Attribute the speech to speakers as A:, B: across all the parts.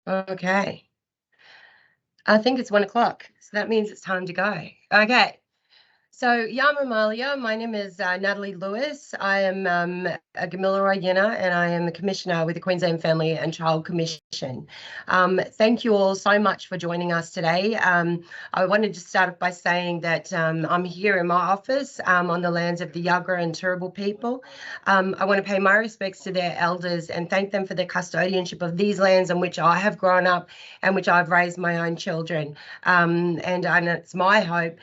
A: Okay. I think it's 1 o'clock, so that means it's time to go. Okay. So, Yama, my name is Natalie Lewis. I am a Gamilaroi Yinna, and I am the Commissioner with the Queensland Family and Child Commission. Thank you all so much for joining us today. I wanted to start off by saying that I'm here in my office on the lands of the Yagara and Turrbal people. I want to pay my respects to their elders and thank them for their custodianship of these lands on which I have grown up and which I've raised my own children. And it's my hope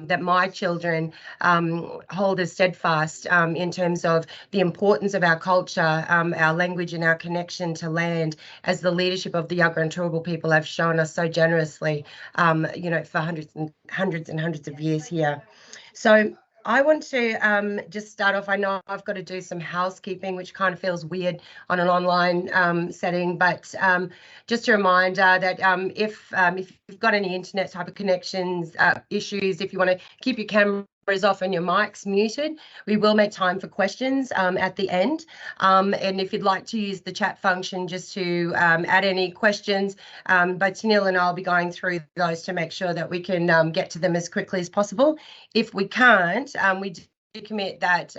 A: that my children hold as steadfast in terms of the importance of our culture, our language, and our connection to land, as the leadership of the Yagara and Turrbal people have shown us so generously, for hundreds of years here. So I want to just start off. I know I've got to do some housekeeping, which kind of feels weird on an online setting, but just a reminder that if you've got any internet type of connections issues, if you want to keep your cameras off and your mics muted, we will make time for questions at the end. And if you'd like to use the chat function just to add any questions, but Tennille and I'll be going through those to make sure that we can get to them as quickly as possible. If we can't, we do commit that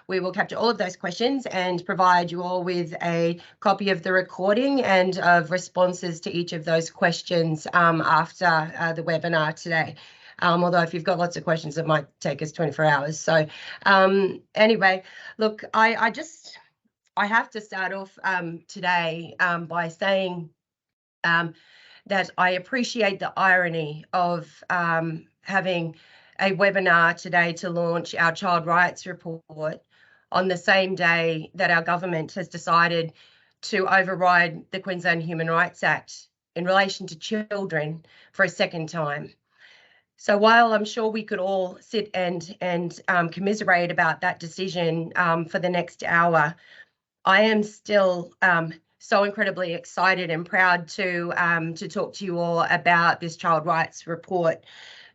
A: we will capture all of those questions and provide you all with a copy of the recording and of responses to each of those questions after the webinar today. Although if you've got lots of questions, it might take us 24 hours. So anyway, look, I have to start off today by saying that I appreciate the irony of having a webinar today to launch our child rights report on the same day that our government has decided to override the Queensland Human Rights Act in relation to children for a second time. So while I'm sure we could all sit and commiserate about that decision for the next hour, I am still so incredibly excited and proud to talk to you all about this child rights report.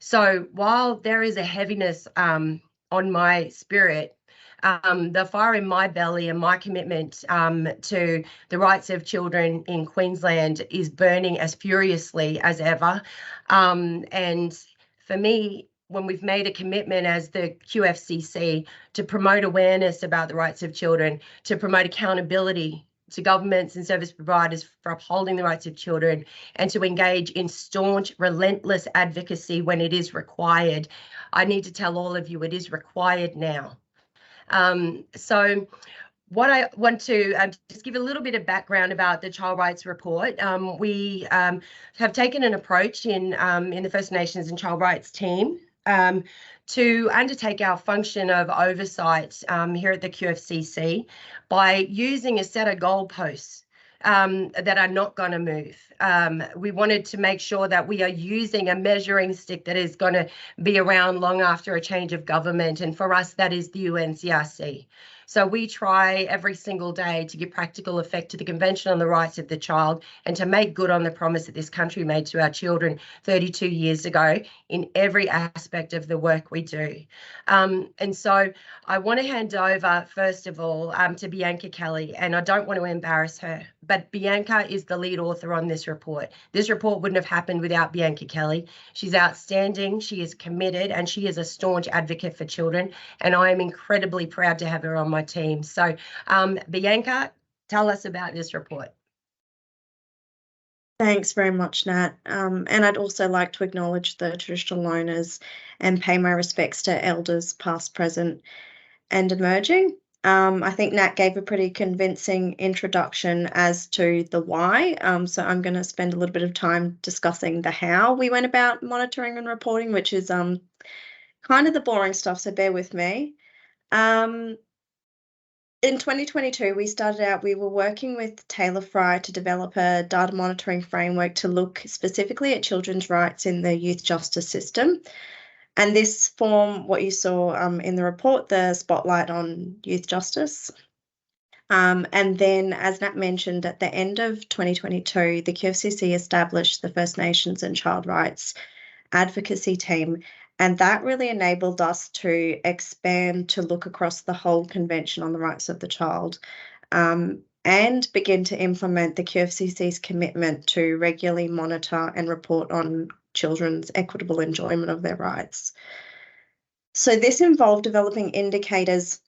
A: So while there is a heaviness on my spirit, the fire in my belly and my commitment to the rights of children in Queensland is burning as furiously as ever. And for me, when we've made a commitment as the QFCC to promote awareness about the rights of children, to promote accountability to governments and service providers for upholding the rights of children, and to engage in staunch, relentless advocacy when it is required, I need to tell all of you it is required now. So what I want to just give a little bit of background about the Child Rights Report. We have taken an approach in the First Nations and Child Rights team to undertake our function of oversight here at the QFCC by using a set of goalposts that are not going to move. We wanted to make sure that we are using a measuring stick that is going to be around long after a change of government, and for us that is the UNCRC. So we try every single day to give practical effect to the Convention on the Rights of the Child and to make good on the promise that this country made to our children 32 years ago in every aspect of the work we do. And so I want to hand over, first of all, to Bianca Kelly, and I don't want to embarrass her, but Bianca is the lead author on this report. This report wouldn't have happened without Bianca Kelly. She's outstanding, she is committed, and she is a staunch advocate for children, and I am incredibly proud to have her on my team. So Bianca, tell us about this report.
B: Thanks very much, Nat. And I'd also like to acknowledge the traditional owners and pay my respects to elders past, present and emerging. I think Nat gave a pretty convincing introduction as to the why. So I'm going to spend a little bit of time discussing the how we went about monitoring and reporting, which is kind of the boring stuff, so bear with me. In 2022, we were working with Taylor Fry to develop a data monitoring framework to look specifically at children's rights in the youth justice system. And this formed what you saw in the report, the spotlight on youth justice. And then, as Nat mentioned, at the end of 2022, the QFCC established the First Nations and Child Rights Advocacy Team. And that really enabled us to expand to look across the whole Convention on the Rights of the Child. and begin to implement the QFCC's commitment to regularly monitor and report on children's equitable enjoyment of their rights. So this involved developing indicators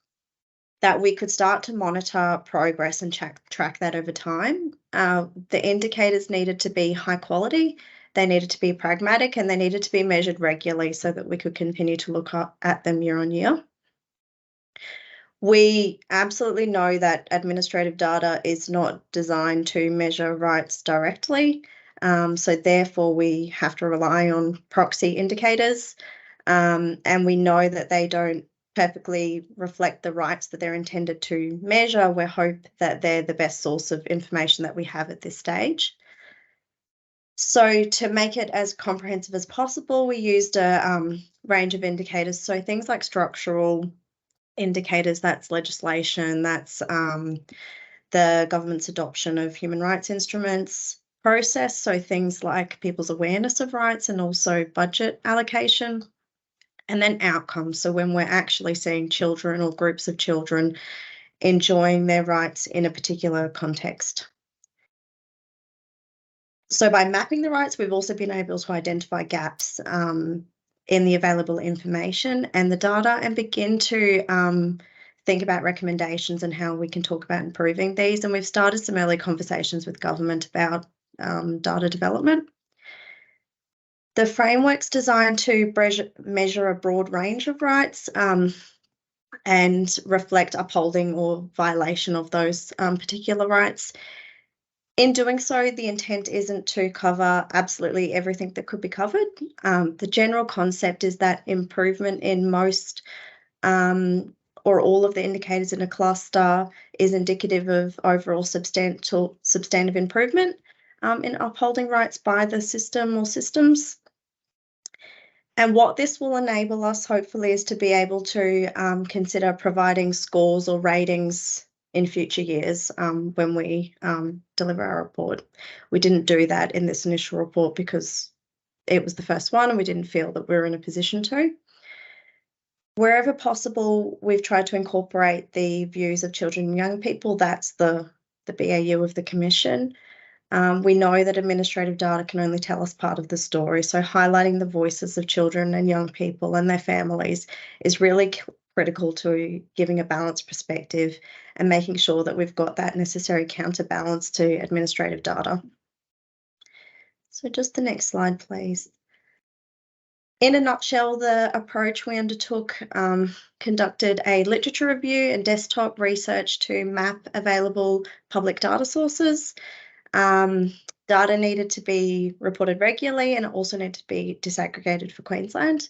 B: that we could start to monitor progress and track that over time. The indicators needed to be high quality, they needed to be pragmatic, and they needed to be measured regularly so that we could continue to look at them year on year. We absolutely know that administrative data is not designed to measure rights directly, so therefore we have to rely on proxy indicators, and we know that they don't perfectly reflect the rights that they're intended to measure. We hope that they're the best source of information that we have at this stage. So to make it as comprehensive as possible, we used a range of indicators, so things like structural indicators, that's legislation, that's the government's adoption of human rights instruments process, so things like people's awareness of rights and also budget allocation, and then outcomes, so when we're actually seeing children or groups of children enjoying their rights in a particular context. So by mapping the rights, we've also been able to identify gaps in the available information and the data, and begin to think about recommendations and how we can talk about improving these. And we've started some early conversations with government about data development. The framework's designed to measure a broad range of rights and reflect upholding or violation of those particular rights. In doing so, the intent isn't to cover absolutely everything that could be covered. The general concept is that improvement in most or all of the indicators in a cluster is indicative of overall substantive improvement in upholding rights by the system or systems. And what this will enable us, hopefully, is to be able to consider providing scores or ratings in future years when we deliver our report. We didn't do that in this initial report because it was the first one and we didn't feel that we were in a position to. Wherever possible, we've tried to incorporate the views of children and young people. That's the BAU of the Commission. We know that administrative data can only tell us part of the story, so highlighting the voices of children and young people and their families is really critical to giving a balanced perspective and making sure that we've got that necessary counterbalance to administrative data. So just the next slide, please. In a nutshell, the approach we undertook conducted a literature review and desktop research to map available public data sources. Data needed to be reported regularly and it also needed to be disaggregated for Queensland.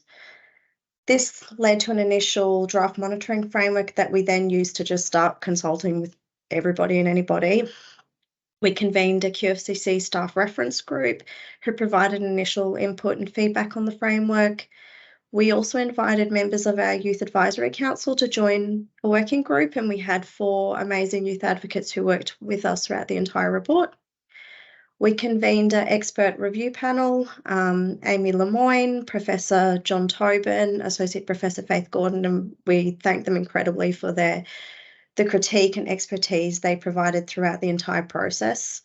B: This led to an initial draft monitoring framework that we then used to just start consulting with everybody and anybody. We convened a QFCC staff reference group who provided initial input and feedback on the framework. We also invited members of our Youth Advisory Council to join a working group, and we had 4 amazing youth advocates who worked with us throughout the entire report. We convened an expert review panel, Amy Lemoyne, Professor John Tobin, Associate Professor Faith Gordon, and we thank them incredibly for the critique and expertise they provided throughout the entire process.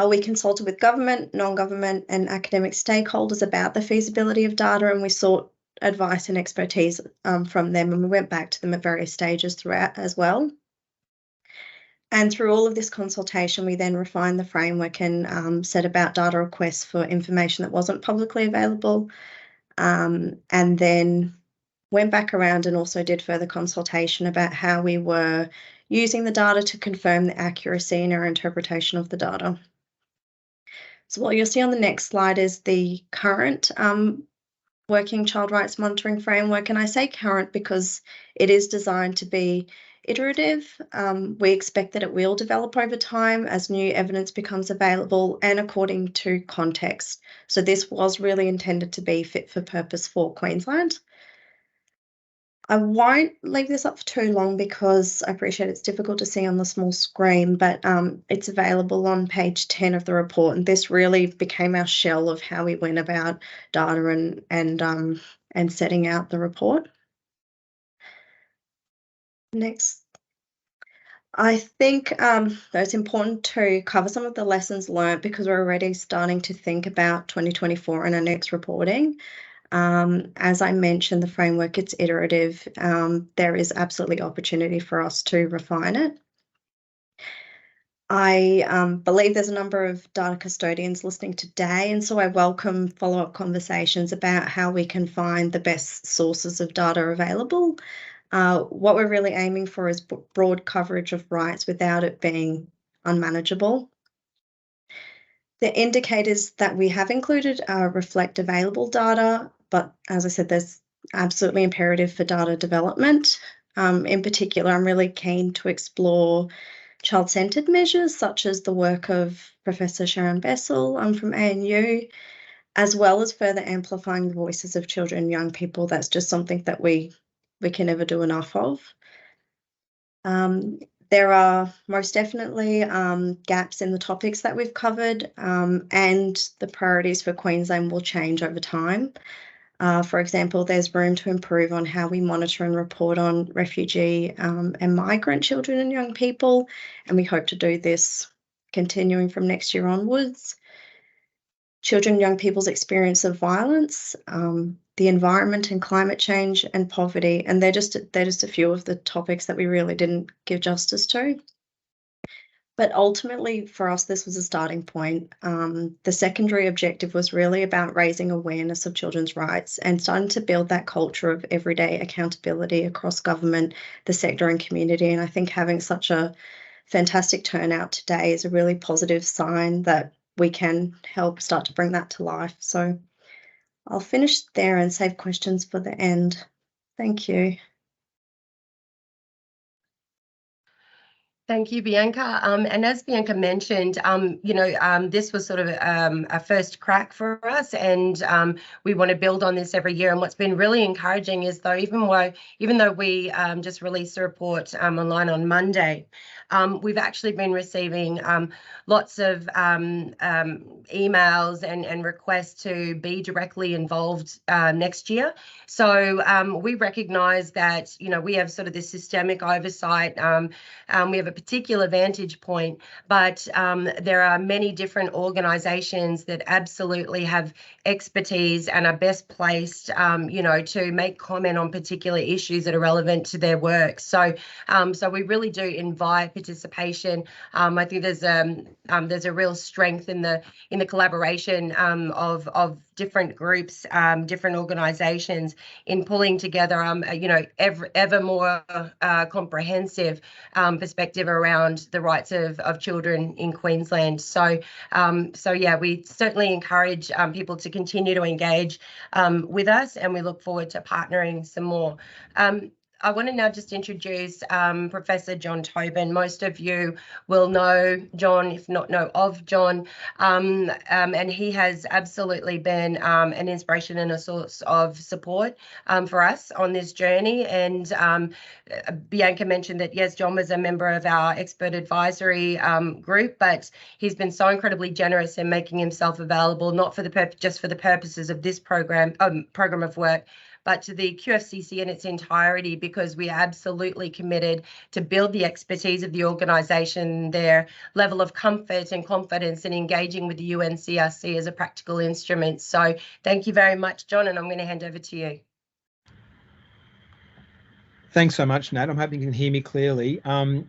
B: We consulted with government, non-government and academic stakeholders about the feasibility of data, and we sought advice and expertise from them, and we went back to them at various stages throughout as well. And through all of this consultation, we then refined the framework and set about data requests for information that wasn't publicly available, and then went back around and also did further consultation about how we were using the data to confirm the accuracy in our interpretation of the data. So what you'll see on the next slide is the current working child rights monitoring framework, and I say current because it is designed to be iterative. We expect that it will develop over time as new evidence becomes available and according to context. So this was really intended to be fit for purpose for Queensland. I won't leave this up for too long because I appreciate it's difficult to see on the small screen, but it's available on page 10 of the report, and this really became our shell of how we went about data and setting out the report. Next. I think it's important to cover some of the lessons learned because we're already starting to think about 2024 and our next reporting. As I mentioned, the framework, it's iterative. There is absolutely opportunity for us to refine it. I believe there's a number of data custodians listening today, and so I welcome follow-up conversations about how we can find the best sources of data available. What we're really aiming for is broad coverage of rights without it being unmanageable. The indicators that we have included reflect available data, but as I said, there's absolutely imperative for data development. In particular, I'm really keen to explore child-centred measures such as the work of Professor Sharon Bessel from ANU, as well as further amplifying the voices of children and young people. That's just something that we can never do enough of. There are most definitely gaps in the topics that we've covered, and the priorities for Queensland will change over time. For example, there's room to improve on how we monitor and report on refugee and migrant children and young people, and we hope to do this continuing from next year onwards. Children and young people's experience of violence, the environment and climate change and poverty, and they're just a few of the topics that we really didn't give justice to. But ultimately, for us, this was a starting point. The secondary objective was really about raising awareness of children's rights and starting to build that culture of everyday accountability across government, the sector and community. And I think having such a fantastic turnout today is a really positive sign that we can help start to bring that to life. So I'll finish there and save questions for the end. Thank you.
A: Thank you, Bianca. And as Bianca mentioned, this was sort of a first crack for us, and we want to build on this every year. And what's been really encouraging is, though, even though we just released the report online on Monday, we've actually been receiving lots of emails and requests to be directly involved next year. So we recognise that we have sort of this systemic oversight. We have a particular vantage point, but there are many different organisations that absolutely have expertise and are best placed, to make comment on particular issues that are relevant to their work. So we really do invite participation. I think there's a real strength in the collaboration of different groups, different organisations in pulling together, ever more comprehensive perspective around the rights of children in Queensland. So yeah, we certainly encourage people to continue to engage with us, and we look forward to partnering some more. I want to now just introduce Professor John Tobin. Most of you will know John, if not know of John, and he has absolutely been an inspiration and a source of support for us on this journey. And Bianca mentioned that, yes, John was a member of our expert advisory group, but he's been so incredibly generous in making himself available, not for the just for the purposes of this program of work, but to the QFCC in its entirety, because we are absolutely committed to build the expertise of the organisation, their level of comfort and confidence in engaging with the UNCRC as a practical instrument. So thank you very much, John, and I'm going to hand over to you.
C: Thanks so much, Nat. I'm hoping you can hear me clearly. I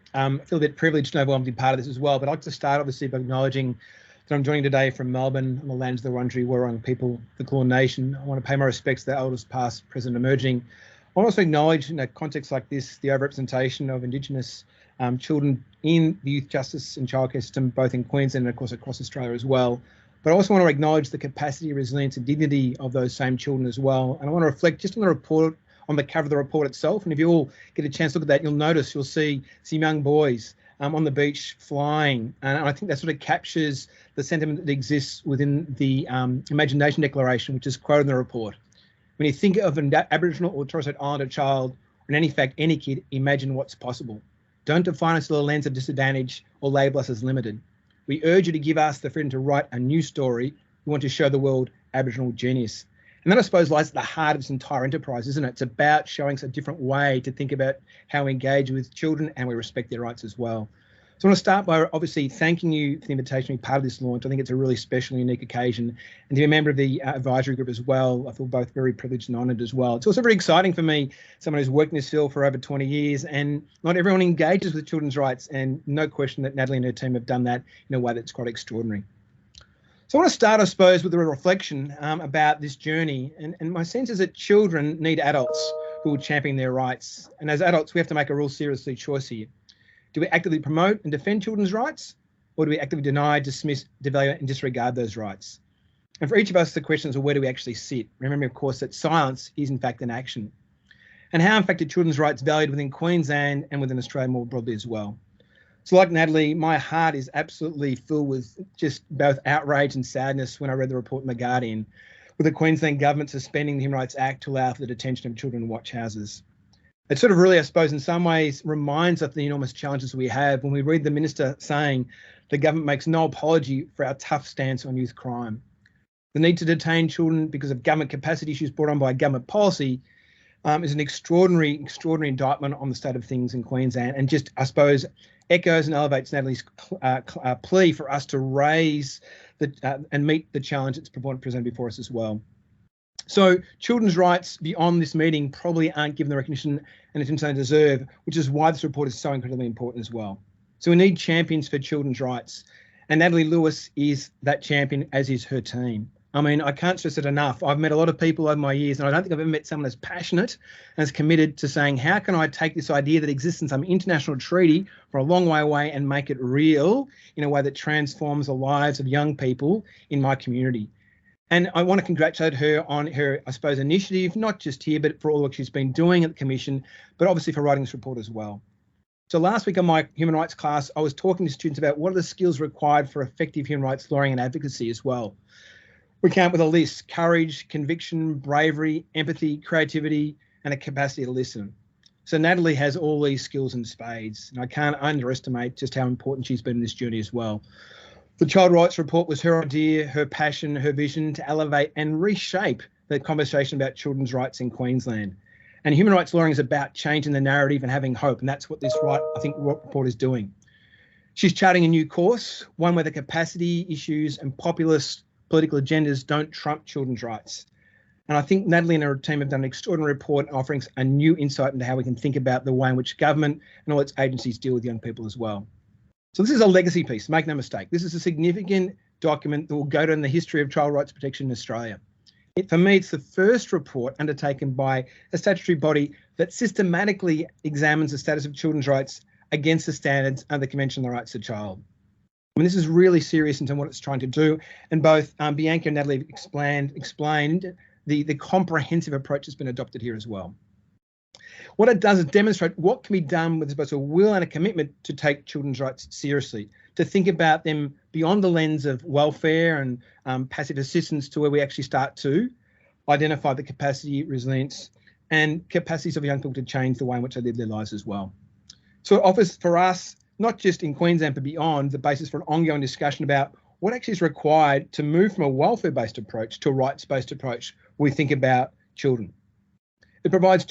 C: feel a bit privileged and overwhelmed to be part of this as well, but I'd like to start obviously by acknowledging that I'm joining today from Melbourne on the lands of the Wurundjeri Wurrung people, the Kulin Nation. I want to pay my respects to the elders past, present, emerging. I want to also acknowledge in a context like this, the overrepresentation of Indigenous children in the youth justice and childcare system, both in Queensland and of course across Australia as well. But I also want to acknowledge the capacity, resilience and dignity of those same children as well. And I want to reflect just on the report, on the cover of the report itself. And if you all get a chance to look at that, you'll see some young boys on the beach flying. And I think that sort of captures the sentiment that exists within the Imagination Declaration, which is quoted in the report. When you think of an Aboriginal or Torres Strait Islander child, or in fact any kid, imagine what's possible. Don't define us through a lens of disadvantage or label us as limited. We urge you to give us the freedom to write a new story. We want to show the world Aboriginal genius. And that, I suppose, lies at the heart of this entire enterprise, isn't it? It's about showing us a different way to think about how we engage with children and we respect their rights as well. So I want to start by obviously thanking you for the invitation to be part of this launch. I think it's a really special and unique occasion. And to be a member of the advisory group as well, I feel both very privileged and honoured as well. It's also very exciting for me, someone who's worked in this field for over 20 years, and not everyone engages with children's rights. And no question that Natalie and her team have done that in a way that's quite extraordinary. So I want to start, I suppose, with a reflection about this journey. And my sense is that children need adults who will champion their rights. And as adults, we have to make a real seriously choice here. Do we actively promote and defend children's rights, or do we actively deny, dismiss, devalue and disregard those rights? And for each of us, the question is, well, where do we actually sit? Remembering, of course, that silence is in fact an action. And how, in fact, are children's rights valued within Queensland and within Australia more broadly as well? So like Natalie, my heart is absolutely filled with just both outrage and sadness when I read the report in The Guardian, with the Queensland government suspending the Human Rights Act to allow for the detention of children in watch houses. It sort of really, I suppose, in some ways reminds us of the enormous challenges we have when we read the minister saying the government makes no apology for our tough stance on youth crime. The need to detain children because of government capacity issues brought on by government policy is an extraordinary indictment on the state of things in Queensland, and just, I suppose, echoes and elevates Natalie's plea for us to raise and meet the challenge that's presented before us as well. So children's rights beyond this meeting probably aren't given the recognition and attention they deserve, which is why this report is so incredibly important as well. So we need champions for children's rights, and Natalie Lewis is that champion, as is her team. I mean, I can't stress it enough. I've met a lot of people over my years, and I don't think I've ever met someone as passionate and as committed to saying, how can I take this idea that exists in some international treaty for a long way away and make it real in a way that transforms the lives of young people in my community? And I want to congratulate her on her, I suppose, initiative, not just here, but for all the work she's been doing at the Commission, but obviously for writing this report as well. So last week on my human rights class, I was talking to students about what are the skills required for effective human rights lawyering and advocacy as well. We came up with a list: courage, conviction, bravery, empathy, creativity, and a capacity to listen. So Natalie has all these skills in spades, and I can't underestimate just how important she's been in this journey as well. The Child Rights Report was her idea, her passion, her vision to elevate and reshape the conversation about children's rights in Queensland. And human rights lawyering is about changing the narrative and having hope, and that's what this report is doing. She's charting a new course, one where the capacity issues and populist political agendas don't trump children's rights. And I think Natalie and her team have done an extraordinary report offering a new insight into how we can think about the way in which government and all its agencies deal with young people as well. So this is a legacy piece, make no mistake. This is a significant document that will go down in the history of child rights protection in Australia. For me, it's the first report undertaken by a statutory body that systematically examines the status of children's rights against the standards under the Convention on the Rights of the Child. I mean, this is really serious in terms of what it's trying to do, and both Bianca and Natalie explained the comprehensive approach that's been adopted here as well. What it does is demonstrate what can be done with both a will and a commitment to take children's rights seriously, to think about them beyond the lens of welfare and passive assistance to where we actually start to identify the capacity, resilience, and capacities of young people to change the way in which they live their lives as well. So it offers for us, not just in Queensland, but beyond, the basis for an ongoing discussion about what actually is required to move from a welfare-based approach to a rights-based approach when we think about children. It provides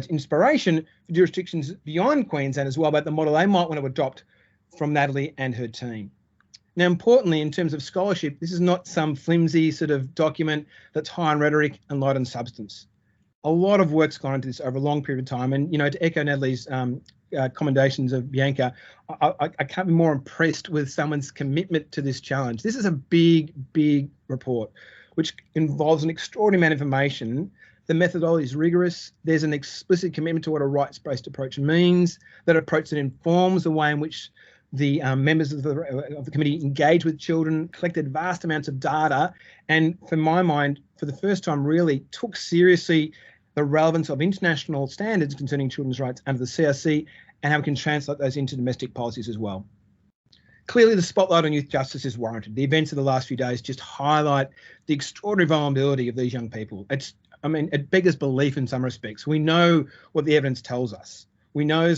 C: inspiration for jurisdictions beyond Queensland as well about the model they might want to adopt from Natalie and her team. Now, importantly, in terms of scholarship, this is not some flimsy sort of document that's high on rhetoric and light on substance. A lot of work's gone into this over a long period of time. And, you know, to echo Natalie's commendations of Bianca, I can't be more impressed with someone's commitment to this challenge. This is a big, big report, which involves an extraordinary amount of information. The methodology is rigorous. There's an explicit commitment to what a rights-based approach means, that approach that informs the way in which the members of the committee engage with children, collected vast amounts of data, and for my mind, for the first time, really took seriously the relevance of international standards concerning children's rights under the CRC and how we can translate those into domestic policies as well. Clearly, the spotlight on youth justice is warranted. The events of the last few days just highlight the extraordinary vulnerability of these young people. It beggars belief in some respects. We know what the evidence tells us. We know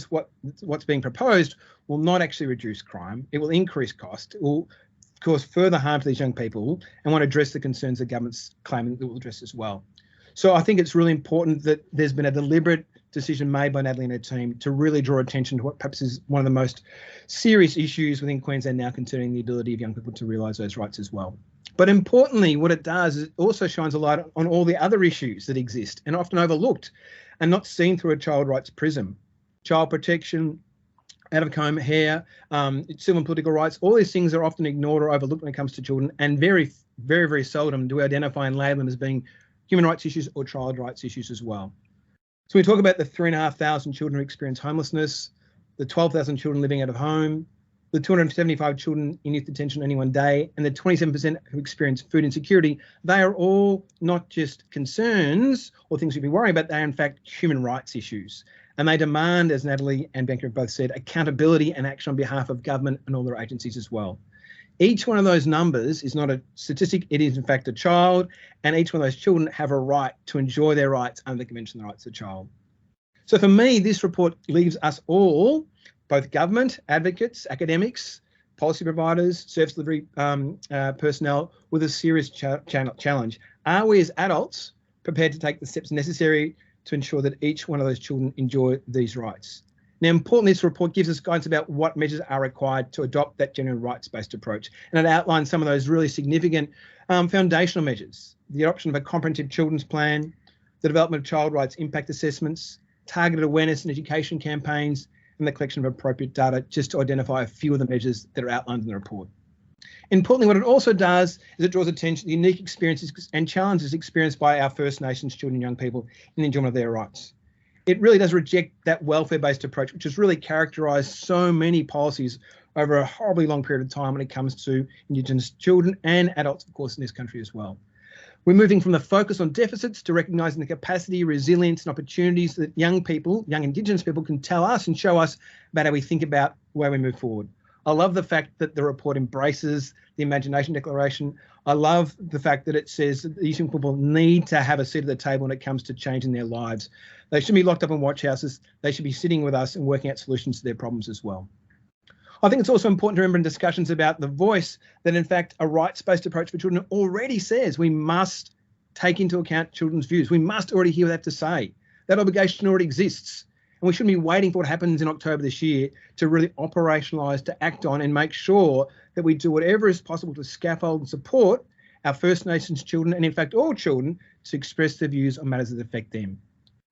C: what's being proposed will not actually reduce crime. It will increase cost. It will cause further harm to these young people and want to address the concerns the government's claiming that will address as well. So I think it's really important that there's been a deliberate decision made by Natalie and her team to really draw attention to what perhaps is one of the most serious issues within Queensland now, concerning the ability of young people to realise those rights as well. But importantly, what it does is it also shines a light on all the other issues that exist and often overlooked and not seen through a child rights prism. Child protection, out of home care, civil and political rights, all these things are often ignored or overlooked when it comes to children, and very, very, very seldom do we identify and label them as being human rights issues or child rights issues as well. So we talk about the 3,500 children who experience homelessness, the 12,000 children living out of home, the 275 children in youth detention any one day, and the 27% who experience food insecurity. They are all not just concerns or things we'd be worrying about, they are in fact human rights issues. And they demand, as Natalie and Bianca have both said, accountability and action on behalf of government and all their agencies as well. Each one of those numbers is not a statistic, it is in fact a child, and each one of those children have a right to enjoy their rights under the Convention on the Rights of the Child. So for me, this report leaves us all, both government, advocates, academics, policy providers, service delivery personnel, with a serious challenge. Are we as adults prepared to take the steps necessary to ensure that each one of those children enjoy these rights? Now, importantly, this report gives us guidance about what measures are required to adopt that genuine rights-based approach. And it outlines some of those really significant foundational measures: the adoption of a comprehensive children's plan, the development of child rights impact assessments, targeted awareness and education campaigns, and the collection of appropriate data, just to identify a few of the measures that are outlined in the report. Importantly, what it also does is it draws attention to the unique experiences and challenges experienced by our First Nations children and young people in the enjoyment of their rights. It really does reject that welfare-based approach, which has really characterised so many policies over a horribly long period of time when it comes to Indigenous children and adults, of course, in this country as well. We're moving from the focus on deficits to recognising the capacity, resilience and opportunities that young people, young Indigenous people, can tell us and show us about how we think about where we move forward. I love the fact that the report embraces the Imagination Declaration. I love the fact that it says that these young people need to have a seat at the table when it comes to changing their lives. They shouldn't be locked up in watch houses. They should be sitting with us and working out solutions to their problems as well. I think it's also important to remember in discussions about the voice that, in fact, a rights-based approach for children already says we must take into account children's views. We must already hear what they have to say. That obligation already exists. And we shouldn't be waiting for what happens in October this year to really operationalise, to act on and make sure that we do whatever is possible to scaffold and support our First Nations children, and in fact all children, to express their views on matters that affect them.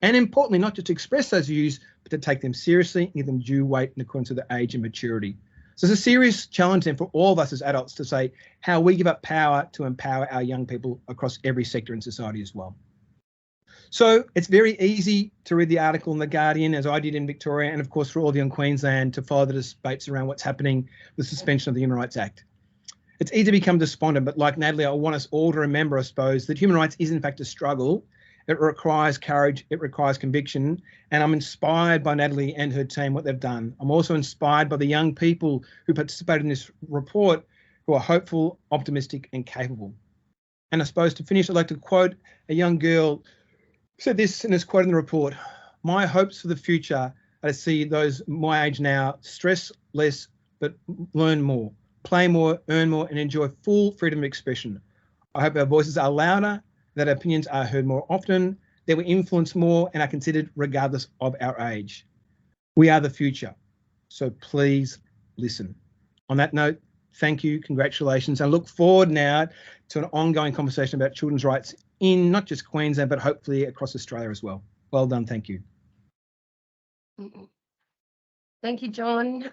C: And importantly, not just to express those views, but to take them seriously and give them due weight in accordance with their age and maturity. So it's a serious challenge then for all of us as adults to say how we give up power to empower our young people across every sector in society as well. So it's very easy to read the article in The Guardian, as I did in Victoria, and of course for all of you in Queensland, to follow the debates around what's happening with the suspension of the Human Rights Act. It's easy to become despondent, but like Natalie, I want us all to remember, I suppose, that human rights is in fact a struggle. It requires courage, it requires conviction, and I'm inspired by Natalie and her team, what they've done. I'm also inspired by the young people who participated in this report, who are hopeful, optimistic and capable. And I suppose to finish, I'd like to quote a young girl who said this in this quote in the report: "My hopes for the future are to see those my age now stress less but learn more, play more, earn more and enjoy full freedom of expression. I hope our voices are louder, that our opinions are heard more often, that we influence more and are considered regardless of our age. We are the future, so please listen." On that note, thank you, congratulations. I look forward now to an ongoing conversation about children's rights in not just Queensland, but hopefully across Australia as well. Well done, thank you.
A: Thank you, John.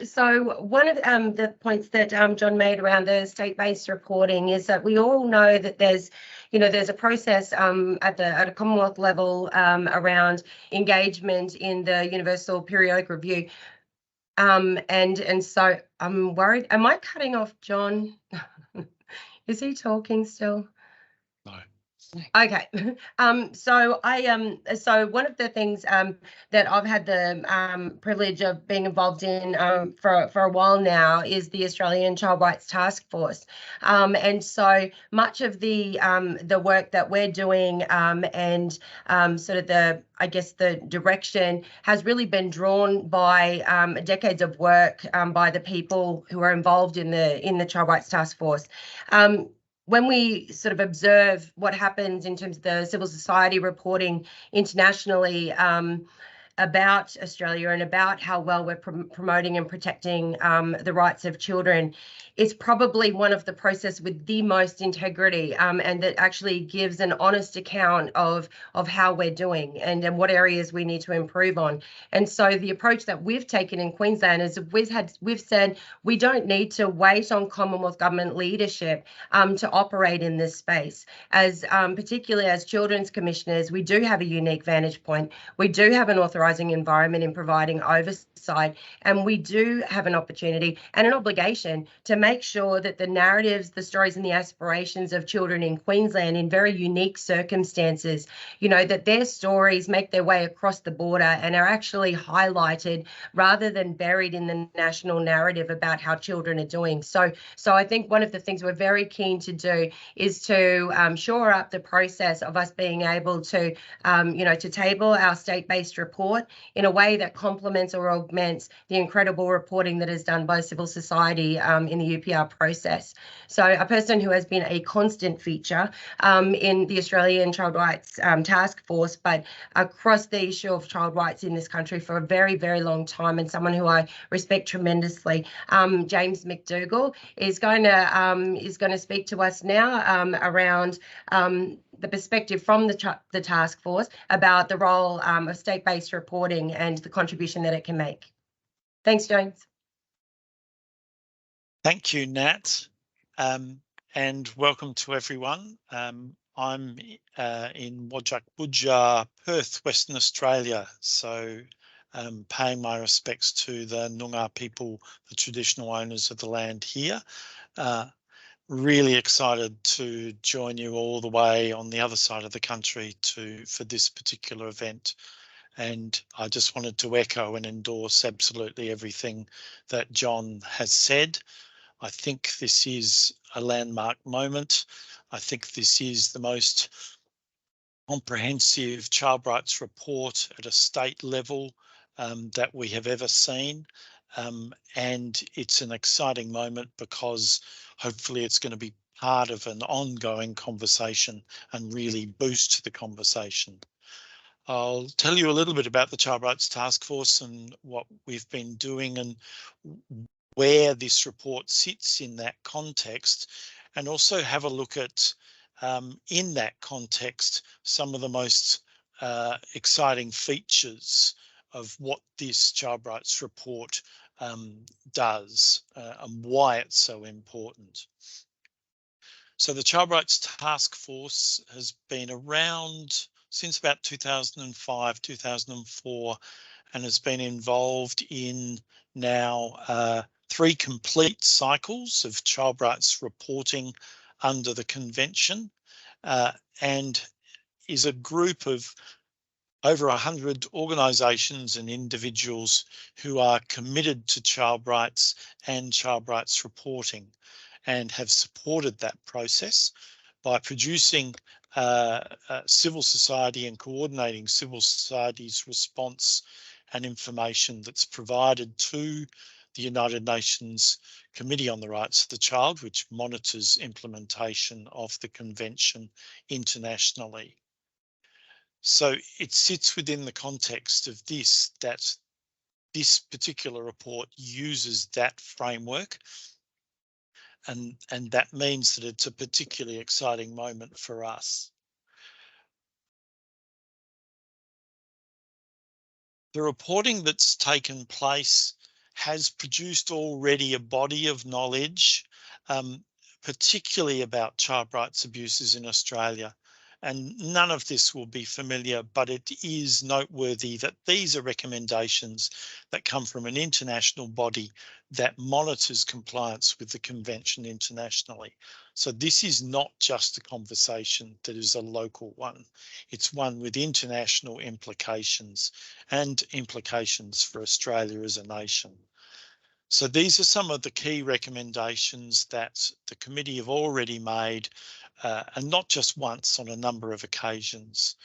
A: So one of the points that John made around the state-based reporting is that we all know that there's a process at a Commonwealth level around engagement in the Universal Periodic Review. And so I'm worried. Am I cutting off John? Is he talking still?
D: No.
A: Okay. So one of the things that I've had the privilege of being involved in for a while now is the Australian Child Rights Task Force. And so much of the work that we're doing and sort of the direction has really been drawn by decades of work by the people who are involved in the Child Rights Task Force. When we sort of observe what happens in terms of the civil society reporting internationally about Australia and about how well we're promoting and protecting the rights of children, it's probably one of the processes with the most integrity and that actually gives an honest account of how we're doing and what areas we need to improve on. And so the approach that we've taken in Queensland is we've said we don't need to wait on Commonwealth Government leadership to operate in this space. As particularly as children's commissioners, we do have a unique vantage point. We do have an authorising environment in providing oversight, and we do have an opportunity and an obligation to make sure that the narratives, the stories and the aspirations of children in Queensland in very unique circumstances, you know, that their stories make their way across the border and are actually highlighted rather than buried in the national narrative about how children are doing. So I think one of the things we're very keen to do is to shore up the process of us being able to, to table our state-based report in a way that complements or augments the incredible reporting that is done by civil society in the UPR process. So a person who has been a constant feature in the Australian Child Rights Task Force, but across the issue of child rights in this country for a very, very long time, and someone who I respect tremendously, James McDougall, is going to speak to us now around the perspective from the task force about the role of state-based reporting and the contribution that it can make. Thanks, James.
D: Thank you, Nat, and welcome to everyone. I'm in Whadjuk Budha, Perth, Western Australia, so paying my respects to the Noongar people, the traditional owners of the land here. Really excited to join you all the way on the other side of the country for this particular event. And I just wanted to echo and endorse absolutely everything that John has said. I think this is a landmark moment. I think this is the most comprehensive child rights report at a state level that we have ever seen. And it's an exciting moment because hopefully it's going to be part of an ongoing conversation and really boost the conversation. I'll tell you a little bit about the Child Rights Task Force and what we've been doing and where this report sits in that context, and also have a look at, in that context, some of the most exciting features of what this Child Rights Report does and why it's so important. So the Child Rights Task Force has been around since about 2005, 2004, and has been involved in now 3 complete cycles of child rights reporting under the convention, and is a group of over 100 organisations and individuals who are committed to child rights and child rights reporting, and have supported that process by producing civil society and coordinating civil society's response and information that's provided to the United Nations Committee on the Rights of the Child, which monitors implementation of the convention internationally. So it sits within the context of this, that this particular report uses that framework. And that means that it's a particularly exciting moment for us. The reporting that's taken place has produced already a body of knowledge, particularly about child rights abuses in Australia. And none of this will be familiar, but it is noteworthy that these are recommendations that come from an international body that monitors compliance with the convention internationally. So this is not just a conversation that is a local one. It's one with international implications and implications for Australia as a nation. So these are some of the key recommendations that the committee have already made, and not just once, on a number of occasions.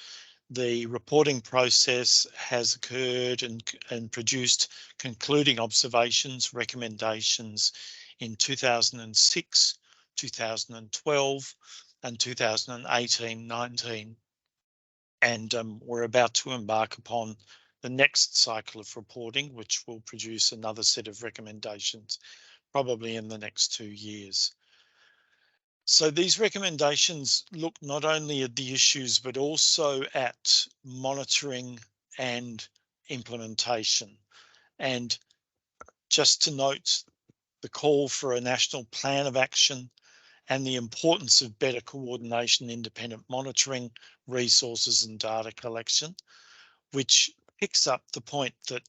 D: The reporting process has occurred and produced concluding observations, recommendations in 2006, 2012 and 2018-19. And we're about to embark upon the next cycle of reporting, which will produce another set of recommendations, probably in the next 2 years. So these recommendations look not only at the issues, but also at monitoring and implementation. And just to note the call for a national plan of action and the importance of better coordination, independent monitoring, resources and data collection, which picks up the point that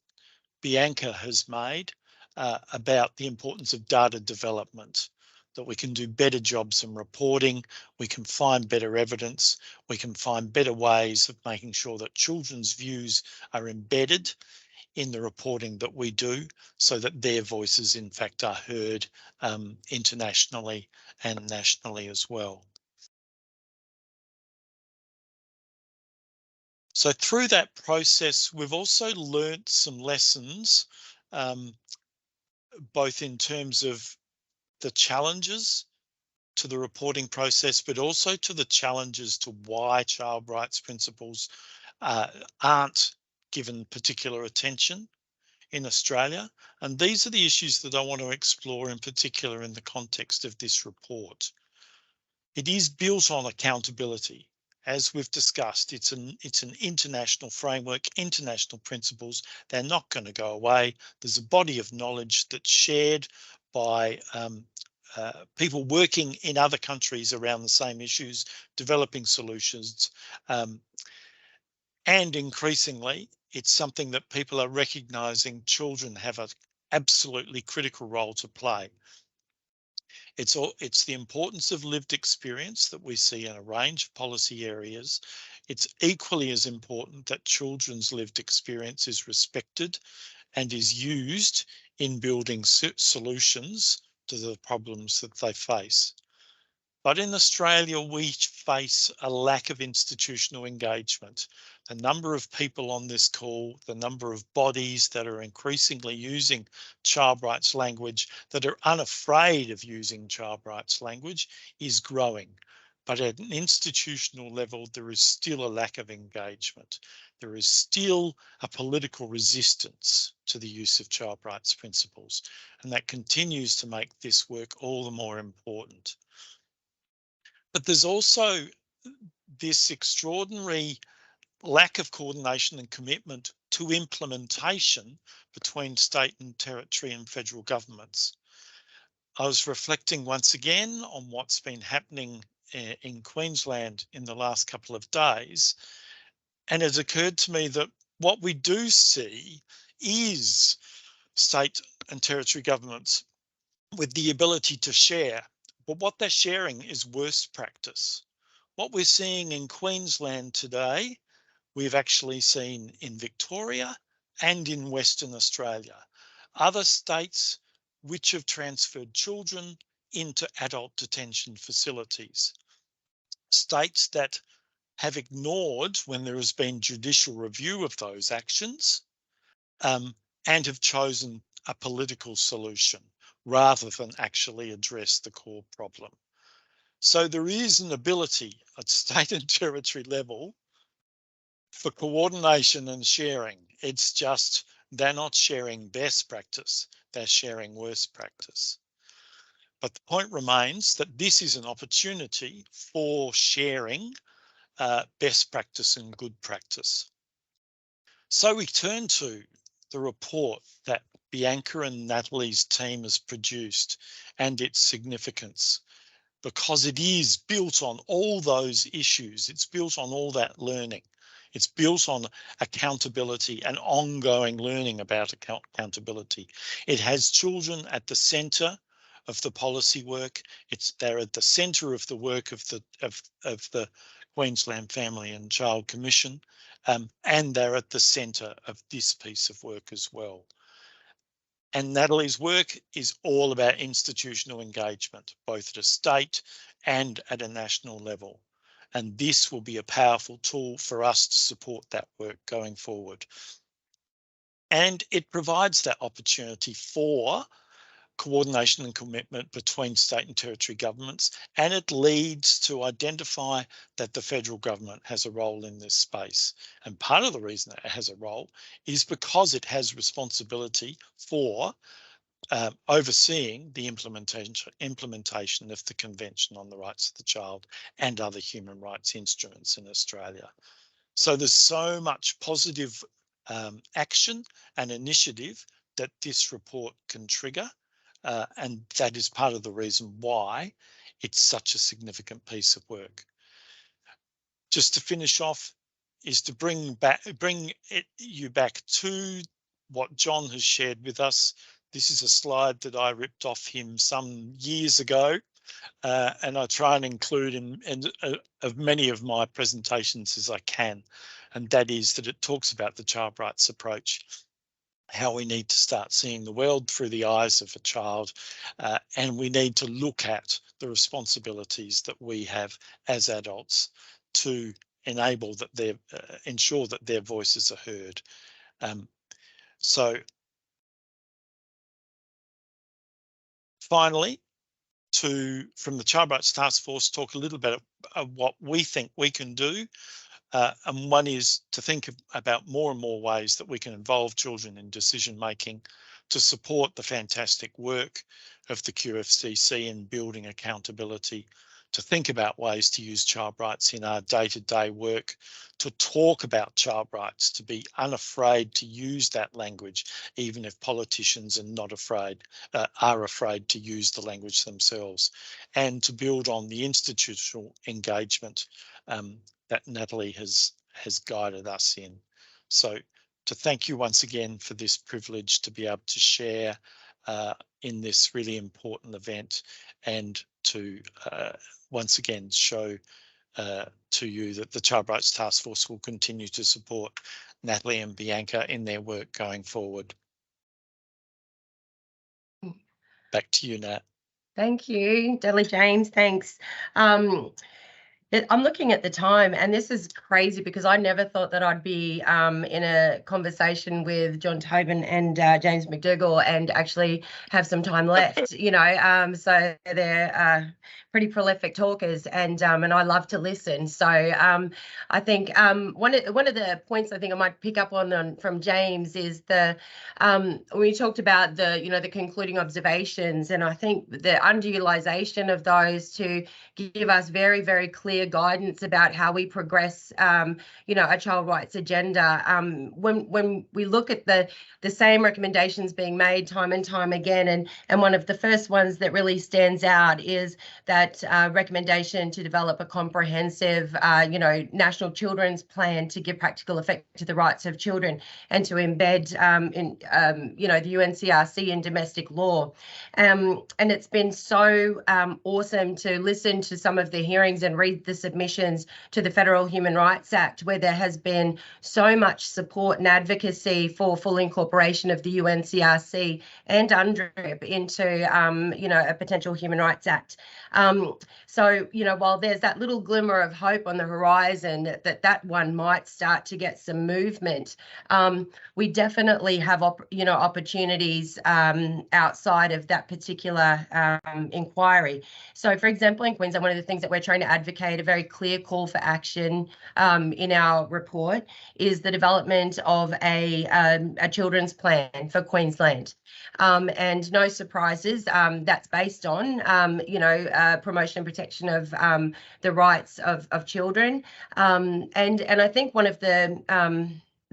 D: Bianca has made about the importance of data development, that we can do better jobs in reporting, we can find better evidence, we can find better ways of making sure that children's views are embedded in the reporting that we do, so that their voices in fact are heard internationally and nationally as well. So through that process, we've also learnt some lessons, both in terms of the challenges to the reporting process, but also to the challenges to why child rights principles aren't given particular attention in Australia. And these are the issues that I want to explore in particular in the context of this report. It is built on accountability. As we've discussed, it's an international framework, international principles. They're not going to go away. There's a body of knowledge that's shared by people working in other countries around the same issues, developing solutions. And increasingly, it's something that people are recognising children have an absolutely critical role to play. It's the importance of lived experience that we see in a range of policy areas. It's equally as important that children's lived experience is respected and is used in building solutions to the problems that they face. But in Australia, we face a lack of institutional engagement. The number of people on this call, the number of bodies that are increasingly using child rights language, that are unafraid of using child rights language, is growing. But at an institutional level, there is still a lack of engagement. There is still a political resistance to the use of child rights principles, and that continues to make this work all the more important. But there's also this extraordinary lack of coordination and commitment to implementation between state and territory and federal governments. I was reflecting once again on what's been happening in Queensland in the last couple of days, and it's occurred to me that what we do see is state and territory governments with the ability to share, but what they're sharing is worst practice. What we're seeing in Queensland today, we've actually seen in Victoria and in Western Australia. Other states which have transferred children into adult detention facilities. States that have ignored when there has been judicial review of those actions, and have chosen a political solution rather than actually address the core problem. So there is an ability at state and territory level for coordination and sharing. It's just they're not sharing best practice, they're sharing worst practice. But the point remains that this is an opportunity for sharing best practice and good practice. So we turn to the report that Bianca and Natalie's team has produced and its significance. because it is built on all those issues. It's built on all that learning. It's built on accountability and ongoing learning about accountability. It has children at the centre of the policy work. They're at the centre of the work of the Queensland Family and Child Commission, and they're at the centre of this piece of work as well. And Natalie's work is all about institutional engagement, both at a state and at a national level. And this will be a powerful tool for us to support that work going forward. And it provides that opportunity for coordination and commitment between state and territory governments, and it leads to identify that the federal government has a role in this space. And part of the reason that it has a role is because it has responsibility for overseeing the implementation of the Convention on the Rights of the Child and other human rights instruments in Australia. So there's so much positive action and initiative that this report can trigger, and that is part of the reason why it's such a significant piece of work. Just to finish off is to bring you back to what John has shared with us. This is a slide that I ripped off him some years ago, and I try and include in of many of my presentations as I can, and that is that it talks about the child rights approach, how we need to start seeing the world through the eyes of a child, and we need to look at the responsibilities that we have as adults to enable that ensure that their voices are heard. So finally, from the Child Rights Task Force, talk a little bit of what we think we can do. And one is to think about more and more ways that we can involve children in decision making to support the fantastic work of the QFCC in building accountability, to think about ways to use child rights in our day-to-day work, to talk about child rights, to be unafraid to use that language, even if politicians are afraid to use the language themselves, and to build on the institutional engagement that Natalie has guided us in. So to thank you once again for this privilege to be able to share in this really important event, and to once again show to you that the Child Rights Task Force will continue to support Natalie and Bianca in their work going forward. Back to you, Nat.
A: Thank you, Natalie James. Thanks. I'm looking at the time, and this is crazy because I never thought that I'd be in a conversation with John Tobin and James McDougall and actually have some time left, so they're pretty prolific talkers, and I love to listen. So I think one of the points I think I might pick up on from James is we talked about the concluding observations, and I think the underutilization of those to give us very, very clear guidance about how we progress, a child rights agenda. When we look at the same recommendations being made time and time again, and one of the first ones that really stands out is that recommendation to develop a comprehensive, national children's plan to give practical effect to the rights of children and to embed the UNCRC in domestic law. And it's been so awesome to listen to some of the hearings and read the submissions to the Federal Human Rights Act, where there has been so much support and advocacy for full incorporation of the UNCRC and UNDRIP into, a potential Human Rights Act. So, while there's that little glimmer of hope on the horizon that one might start to get some movement, we definitely have, opportunities outside of that particular inquiry. So, for example, in Queensland, one of the things that we're trying to advocate, a very clear call for action in our report, is the development of a children's plan for Queensland. And no surprises, that's based on, promotion and protection of the rights of children. And I think one of the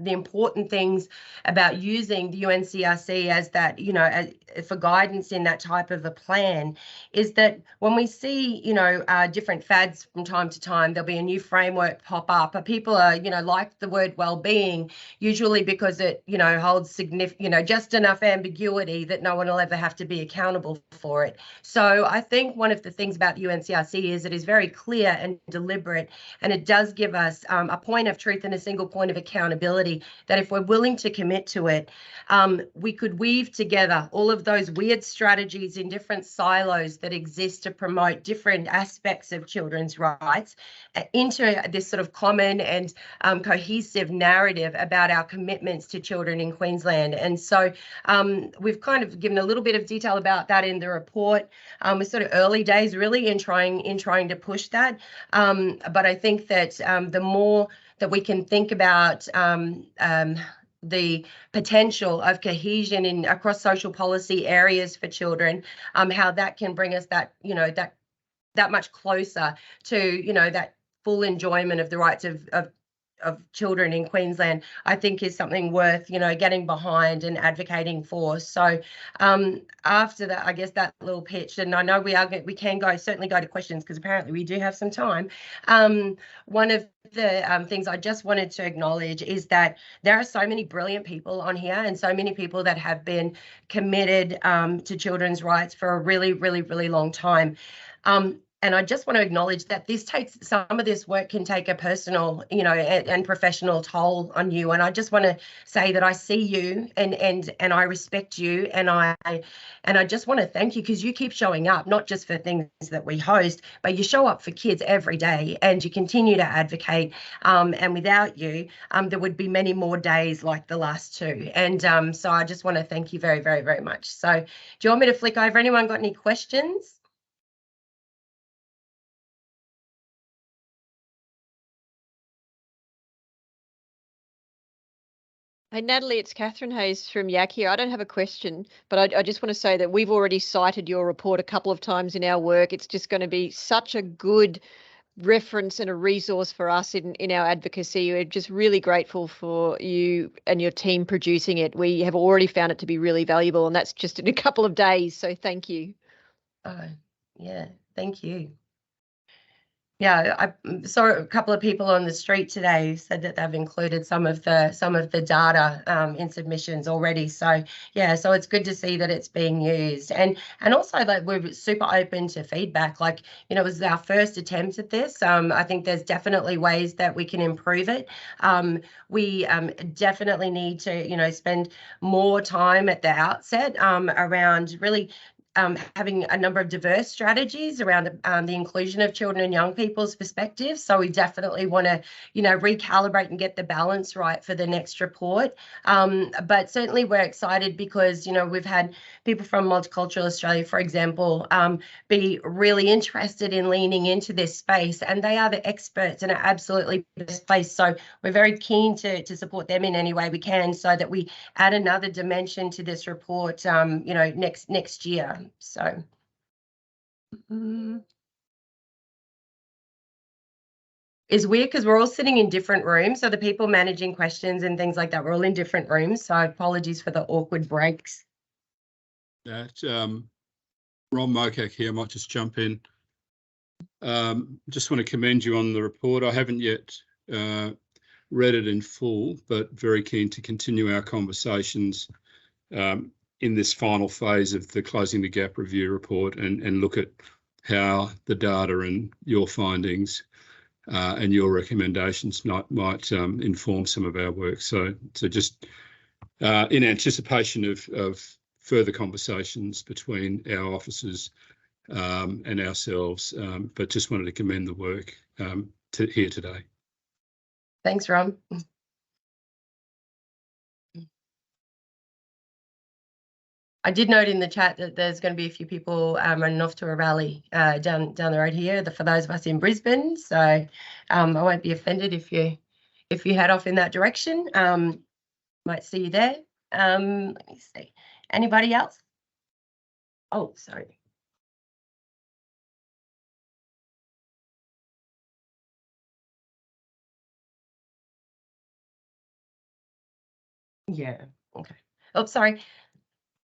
A: the important things about using the UNCRC as that, you know, for guidance in that type of a plan is that when we see, you know, different fads from time to time, there'll be a new framework pop up. But people are, you know, like the word well-being, usually because it, you know, holds significant, you know, just enough ambiguity that no one will ever have to be accountable for it. So I think one of the things about the UNCRC is it is very clear and deliberate, and it does give us a point of truth and a single point of accountability that if we're willing to commit to it, we could weave together all of those weird strategies in different silos that exist to promote different aspects of children's rights into this sort of common and cohesive narrative about our commitments to children in Queensland. And so we've kind of given a little bit of detail about that in the report. We're sort of early days really in trying to push that. But I think that the more that we can think about the potential of cohesion in across social policy areas for children, how that can bring us that, you know, that much closer to, you know, that full enjoyment of the rights of children in Queensland, I think is something worth, you know, getting behind and advocating for. So after that, I guess that little pitch, and I know we can certainly go to questions because apparently we do have some time. One of the things I just wanted to acknowledge is that there are so many brilliant people on here and so many people that have been committed to children's rights for a really, really, really long time. And I just want to acknowledge that some of this work can take a personal, you know, and professional toll on you. And I just want to say that I see you and I respect you, and I just want to thank you because you keep showing up, not just for things that we host, but you show up for kids every day and you continue to advocate. And without you, there would be many more days like the last two. And so I just want to thank you very, very, very much. So do you want me to flick over? Anyone got any questions?
E: Hey, Natalie, it's Catherine Hayes from YAC here. I don't have a question, but I just want to say that we've already cited your report a couple of times in our work. It's just going to be such a good reference and a resource for us in our advocacy. We're just really grateful for you and your team producing it. We have already found it to be really valuable, and that's just in a couple of days. So thank you.
A: Oh, yeah, thank you. Yeah, I saw a couple of people on the street today said that they've included some of the data in submissions already. So yeah, so it's good to see that it's being used, and also that we're super open to feedback. Like, you know, it was our first attempt at this. I think there's definitely ways that we can improve it. We definitely need to, you know, spend more time at the outset around really having a number of diverse strategies around the inclusion of children and young people's perspectives. So we definitely want to, you know, recalibrate and get the balance right for the next report. But certainly we're excited because, you know, we've had people from Multicultural Australia, for example, be really interested in leaning into this space, and they are the experts and are absolutely best placed. So we're very keen to support them in any way we can so that we add another dimension to this report, you know, next year. So it's weird because we're all sitting in different rooms. So the people managing questions and things like that, we're all in different rooms. So apologies for the awkward breaks.
F: Ron Mokak here. I might just jump in. Just want to commend you on the report. I haven't yet read it in full, but very keen to continue our conversations in this final phase of the Closing the Gap review report and look at how the data and your findings and your recommendations might inform some of our work. So just in anticipation of further conversations between our officers and ourselves, but just wanted to commend the work here today.
A: Thanks, Ron. I did note in the chat that there's going to be a few people running off to a rally down the road here. For those of us in Brisbane, so I won't be offended if you head off in that direction. Might see you there. Let me see. Anybody else? Oh, sorry. Yeah. Okay. Oh, sorry.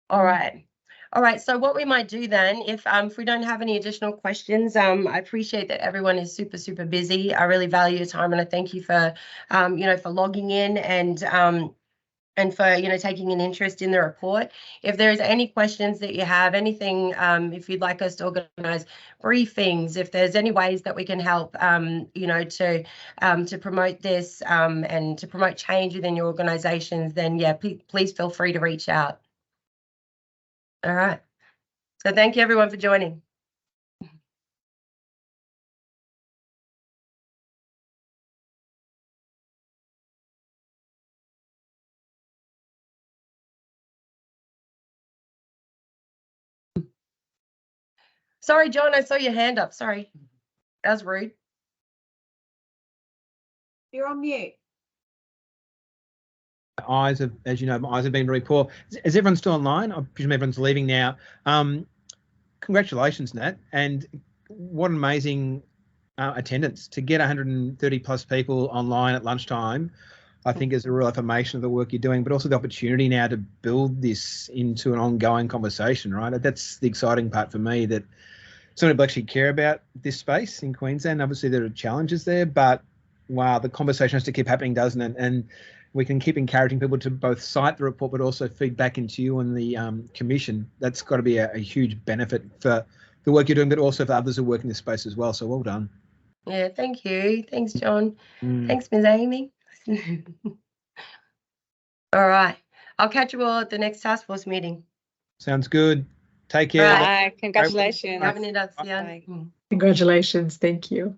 A: All right. All right. So what we might do then, if we don't have any additional questions, I appreciate that everyone is super, super busy. I really value your time, and I thank you for, for logging in and for taking an interest in the report. If there's any questions that you have, anything, if you'd like us to organise briefings, if there's any ways that we can help, to promote this and to promote change within your organisations, then yeah, please feel free to reach out. All right. So thank you everyone for joining. Sorry, John, I saw your hand up. Sorry. That was rude.
B: You're on mute.
C: Eyes have, as you know, my eyes have been very poor. Is everyone still online? I presume everyone's leaving now. Congratulations, Nat, and what an amazing attendance to get 130 plus people online at lunchtime. I think is a real affirmation of the work you're doing, but also the opportunity now to build this into an ongoing conversation, right? That's the exciting part for me, that some people actually care about this space in Queensland. Obviously, there are challenges there, but wow, the conversation has to keep happening, doesn't it? And we can keep encouraging people to both cite the report, but also feed back into you and the commission. That's got to be a huge benefit for the work you're doing, but also for others who work in this space as well. So well done.
A: Yeah, thank you. Thanks, John. Thanks, Ms. Amy. All right. I'll catch you all at the next task force meeting.
C: Sounds good. Take care.
A: Right.
G: Congratulations.
A: Congratulations.
G: Thank you.